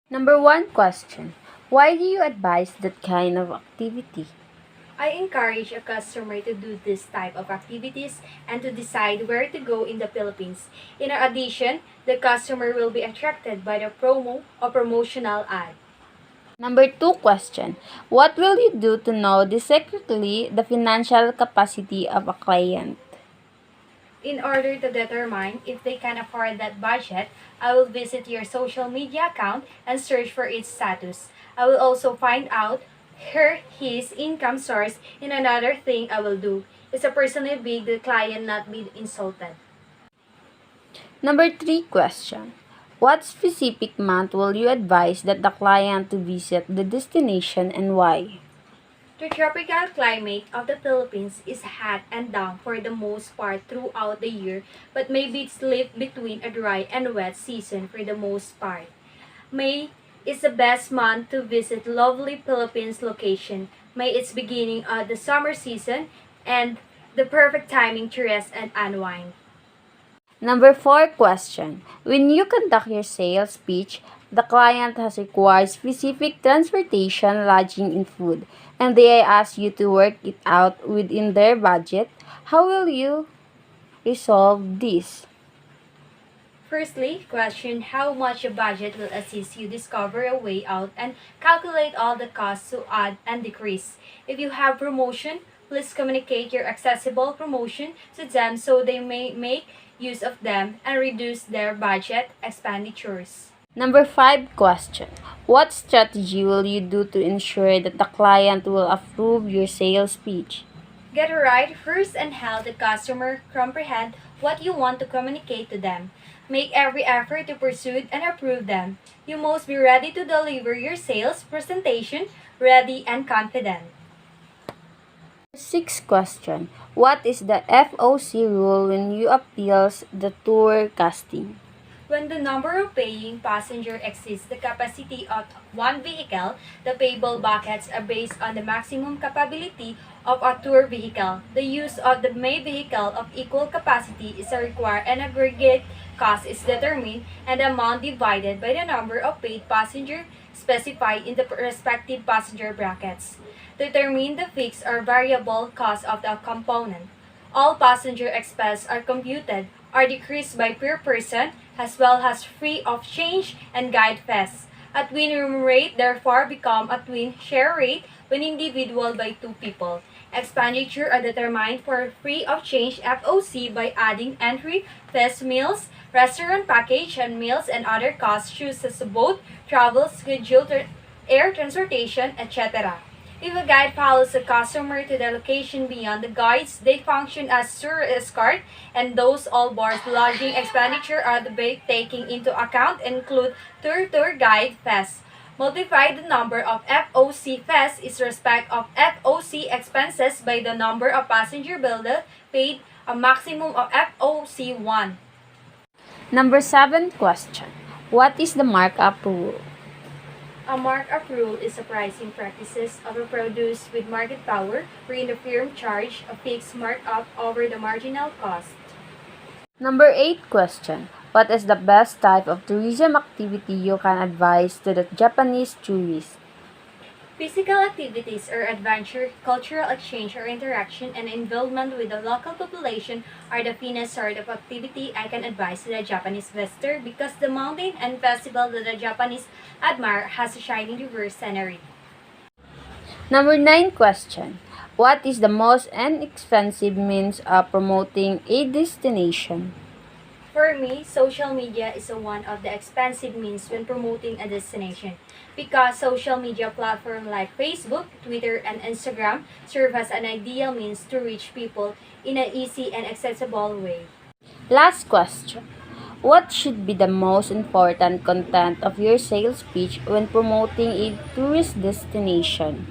Number one question. Why do you advise that kind of activity? I encourage a customer to do this type of activities and to decide where to go in the Philippines. In addition, the customer will be attracted by the promo or promotional ad. Number two question. What will you do to know secretly the financial capacity of a client? In order to determine if they can afford that budget, I will visit your social media account and search for its status. I will also find out his income source. And another thing I will do is to personally beg the client not be insulted. Number three question. What specific month will you advise that the client to visit the destination and why? The tropical climate of the Philippines is hot and damp for the most part throughout the year, but maybe it's split between a dry and wet season for the most part. May is the best month to visit lovely Philippines location. May it's beginning of the summer season and the perfect timing to rest and unwind. Number four question. When you conduct your sales pitch, the client has required specific transportation, lodging, and food, and they ask you to work it out within their budget. How will you resolve this? Firstly, question how much a budget will assist you discover a way out and calculate all the costs to add and decrease. If you have promotion, please communicate your accessible promotion to them so they may make use of them and reduce their budget expenditures. Number five question. What strategy will you do to ensure that the client will approve your sales pitch? Get it right first and help the customer comprehend what you want to communicate to them. Make every effort to pursue and approve them. You must be ready to deliver your sales presentation, ready and confident. Sixth question. What is the FOC rule when you appeals the tour casting? When the number of paying passenger exceeds the capacity of one vehicle, the payable buckets are based on the maximum capability of a tour vehicle. The use of the May vehicle of equal capacity is required and aggregate cost is determined and the amount divided by the number of paid passengers specified in the respective passenger brackets. Determine the fixed or variable cost of the component. All passenger expenses are computed or decreased by per person as well as free of change and guide fees. A twin room rate therefore become a twin share rate when individual by two people. Expenditure are determined for free of change FOC by adding entry fees, meals, restaurant package and meals and other costs chosen as boat, travel, schedule, air transportation, etc. If a guide follows a customer to the location beyond the guides, they function as tour escort, and those all board lodging expenditure are the taking into account include tour guide fees. Multiply the number of FOC fees is respect of FOC expenses by the number of passenger billed paid a maximum of FOC 1. Number seven question. What is the markup rule? A markup rule is a pricing practices of a produce with market power wherein the firm charge a fixed markup over the marginal cost. Number eight question. What is the best type of tourism activity you can advise to the Japanese tourist? Physical activities or adventure, cultural exchange or interaction, and involvement with the local population are the finest sort of activity I can advise to the Japanese visitor because the mountain and festival that the Japanese admire has a shining diverse scenery. Number nine question. What is the most inexpensive means of promoting a destination? For me, social media is one of the expensive means when promoting a destination because social media platforms like Facebook, Twitter, and Instagram serve as an ideal means to reach people in an easy and accessible way. Last question. What should be the most important content of your sales pitch when promoting a tourist destination?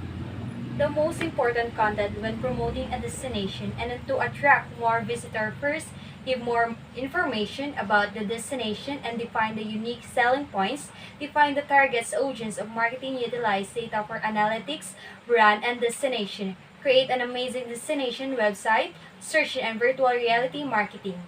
The most important content when promoting a destination and to attract more visitors first, give more information about the destination and define the unique selling points, define the target audience of marketing, utilize data for analytics, brand, and destination, create an amazing destination website, search and virtual reality marketing.